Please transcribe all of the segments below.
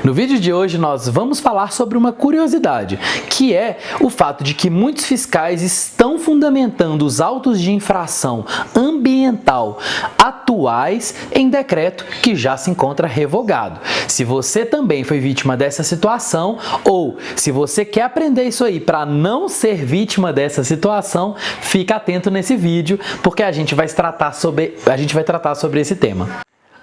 No vídeo de hoje nós vamos falar sobre uma curiosidade, que é o fato de que muitos fiscais estão fundamentando os autos de infração ambiental atuais em decreto que já se encontra revogado. Se você também foi vítima dessa situação ou se você quer aprender isso aí para não ser vítima dessa situação, fica atento nesse vídeo porque a gente vai tratar sobre esse tema.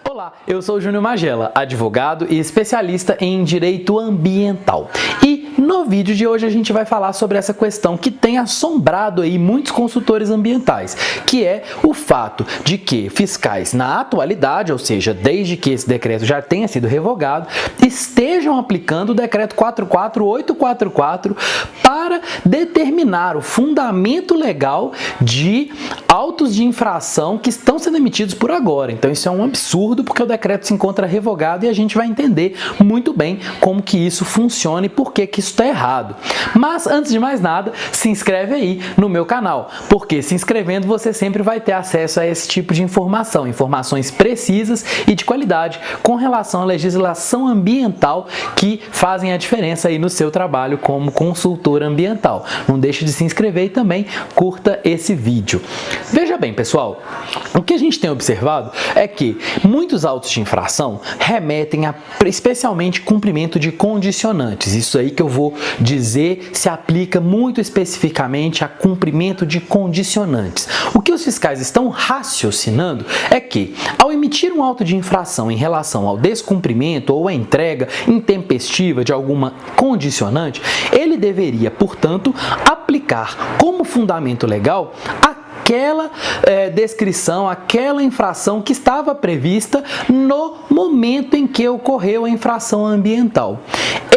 Olá, eu sou o Júnior Magela, advogado e especialista em direito ambiental. E no vídeo de hoje a gente vai falar sobre essa questão que tem assombrado aí muitos consultores ambientais, que é o fato de que fiscais na atualidade, ou seja, desde que esse decreto já tenha sido revogado, estejam aplicando o decreto 44844 para determinar o fundamento legal de autos de infração que estão sendo emitidos por agora. Então isso é um absurdo porque o decreto se encontra revogado e a gente vai entender muito bem como que isso funciona e por que que isso está errado. Mas antes de mais nada, se inscreve aí no meu canal, porque se inscrevendo você sempre vai ter acesso a esse tipo de informação, informações precisas e de qualidade com relação à legislação ambiental que fazem a diferença aí no seu trabalho como consultor ambiental. Não deixe de se inscrever e também curta esse vídeo. Veja bem, pessoal, o que a gente tem observado é que muitos autos de infração remetem a especialmente cumprimento de condicionantes. Isso aí que eu vou dizer se aplica muito especificamente a cumprimento de condicionantes. O que os fiscais estão raciocinando é que, ao emitir um auto de infração em relação ao descumprimento ou à entrega intempestiva de alguma condicionante, ele deveria, portanto, aplicar como fundamento legal aquela descrição, aquela infração que estava prevista no momento em que ocorreu a infração ambiental.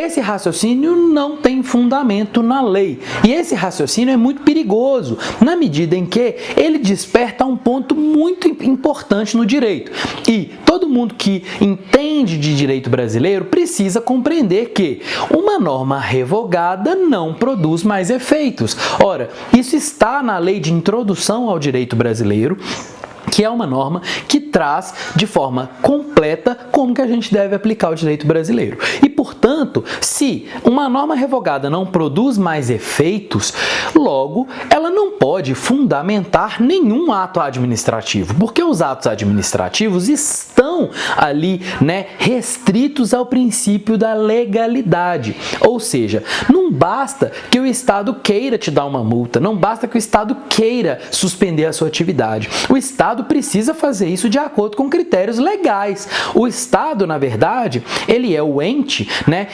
Esse raciocínio não tem fundamento na lei e esse raciocínio é muito perigoso na medida em que ele desperta um ponto muito importante no direito. E todo mundo que entende de direito brasileiro precisa compreender que uma norma revogada não produz mais efeitos. Ora, isso está na lei de introdução ao direito brasileiro, que é uma norma que traz de forma completa como que a gente deve aplicar o direito brasileiro. E, portanto, se uma norma revogada não produz mais efeitos, logo, ela não pode fundamentar nenhum ato administrativo, porque os atos administrativos estão ali, restritos ao princípio da legalidade. Ou seja, não basta que o Estado queira te dar uma multa, não basta que o Estado queira suspender a sua atividade. O Estado precisa fazer isso de acordo com critérios legais. O Estado, na verdade, ele é o ente,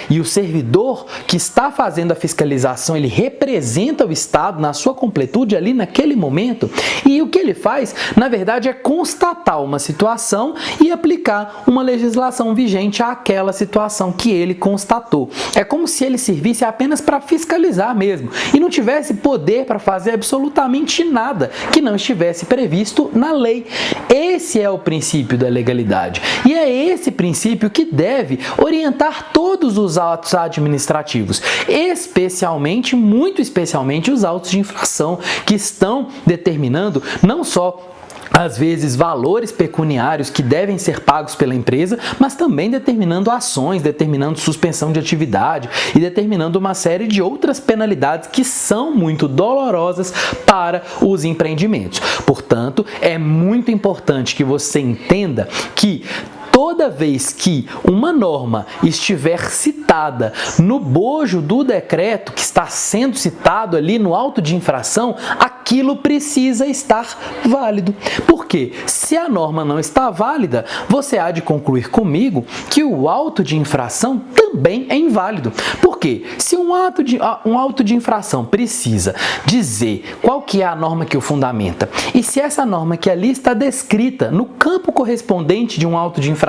e o servidor que está fazendo a fiscalização, ele representa o Estado na sua completude ali naquele momento, e o que ele faz, na verdade, é constatar uma situação e aplicar uma legislação vigente àquela situação que ele constatou. É como se ele servisse apenas para fiscalizar mesmo e não tivesse poder para fazer absolutamente nada que não estivesse previsto na lei. Esse é o princípio da legalidade e é esse princípio que deve orientar todos os atos administrativos, especialmente, muito especialmente, os autos de infração que estão determinando não só às vezes valores pecuniários que devem ser pagos pela empresa, mas também determinando ações, determinando suspensão de atividade e determinando uma série de outras penalidades que são muito dolorosas para os empreendimentos. Portanto, é muito importante que você entenda que toda vez que uma norma estiver citada no bojo do decreto que está sendo citado ali no auto de infração, aquilo precisa estar válido. Porque se a norma não está válida, você há de concluir comigo que o auto de infração também é inválido. Porque se um auto de infração precisa dizer qual que é a norma que o fundamenta e se essa norma que ali está descrita no campo correspondente de um auto de infração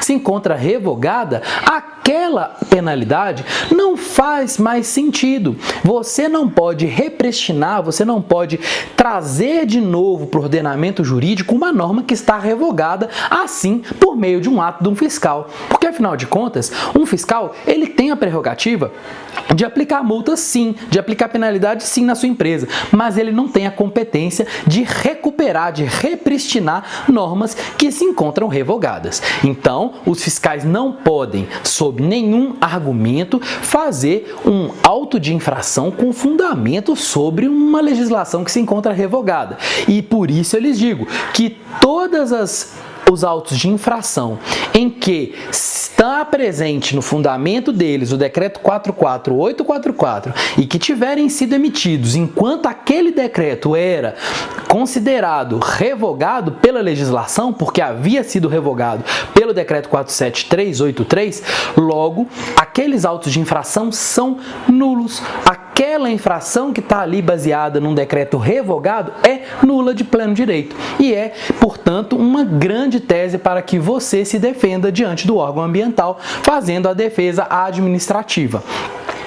se encontra revogada, aquela penalidade não faz mais sentido. Você não pode repristinar, você não pode trazer de novo para o ordenamento jurídico uma norma que está revogada assim por meio de um ato de um fiscal. Porque, afinal de contas, um fiscal fiscal, ele tem a prerrogativa de aplicar multa sim, de aplicar penalidade sim na sua empresa, mas ele não tem a competência de recuperar, de repristinar normas que se encontram revogadas. Então, os fiscais não podem, sob nenhum argumento, fazer um auto de infração com fundamento sobre uma legislação que se encontra revogada. E por isso eu lhes digo que os autos de infração em que está presente no fundamento deles o decreto 44844 e que tiverem sido emitidos enquanto aquele decreto era considerado revogado pela legislação, porque havia sido revogado pelo decreto 47383, logo, aqueles autos de infração são nulos. Aquela infração que está ali baseada num decreto revogado é nula de pleno direito e é, portanto, uma grande tese para que você se defenda diante do órgão ambiental, fazendo a defesa administrativa.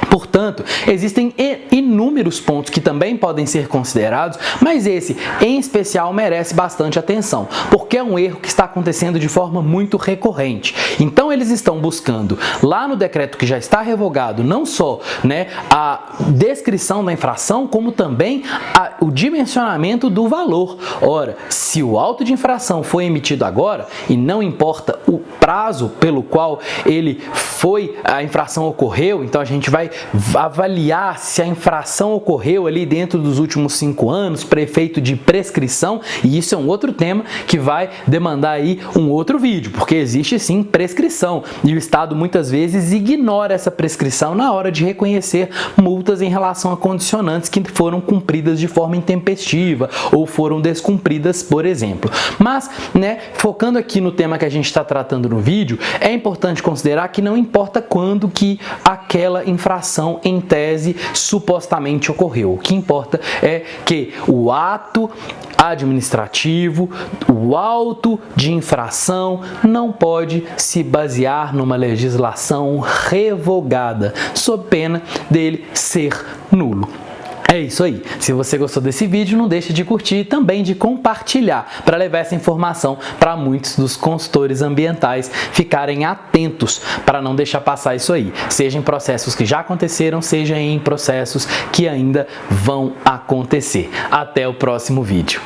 Portanto, existem inúmeros pontos que também podem ser considerados, mas esse, em especial, merece bastante atenção, porque é um erro que está acontecendo de forma muito recorrente. Então, eles estão buscando, lá no decreto que já está revogado, não só a descrição da infração, como também o dimensionamento do valor. Ora, se o auto de infração foi emitido agora, e não importa o prazo pelo qual a infração ocorreu, então a gente vai avaliar se a infração ocorreu ali dentro dos últimos 5 anos, prefeito de prescrição, e isso é um outro tema que vai demandar aí um outro vídeo, porque existe sim prescrição, e o Estado muitas vezes ignora essa prescrição na hora de reconhecer multas em relação a condicionantes que foram cumpridas de forma intempestiva ou foram descumpridas, por exemplo. Mas, focando aqui no tema que a gente está tratando no vídeo, é importante considerar que não importa quando que aquela infração em tese supostamente ocorreu. O que importa é que o ato administrativo, o auto de infração não pode se basear numa legislação revogada, sob pena dele ser nulo. É isso aí. Se você gostou desse vídeo, não deixe de curtir e também de compartilhar para levar essa informação para muitos dos consultores ambientais ficarem atentos para não deixar passar isso aí. Seja em processos que já aconteceram, seja em processos que ainda vão acontecer. Até o próximo vídeo.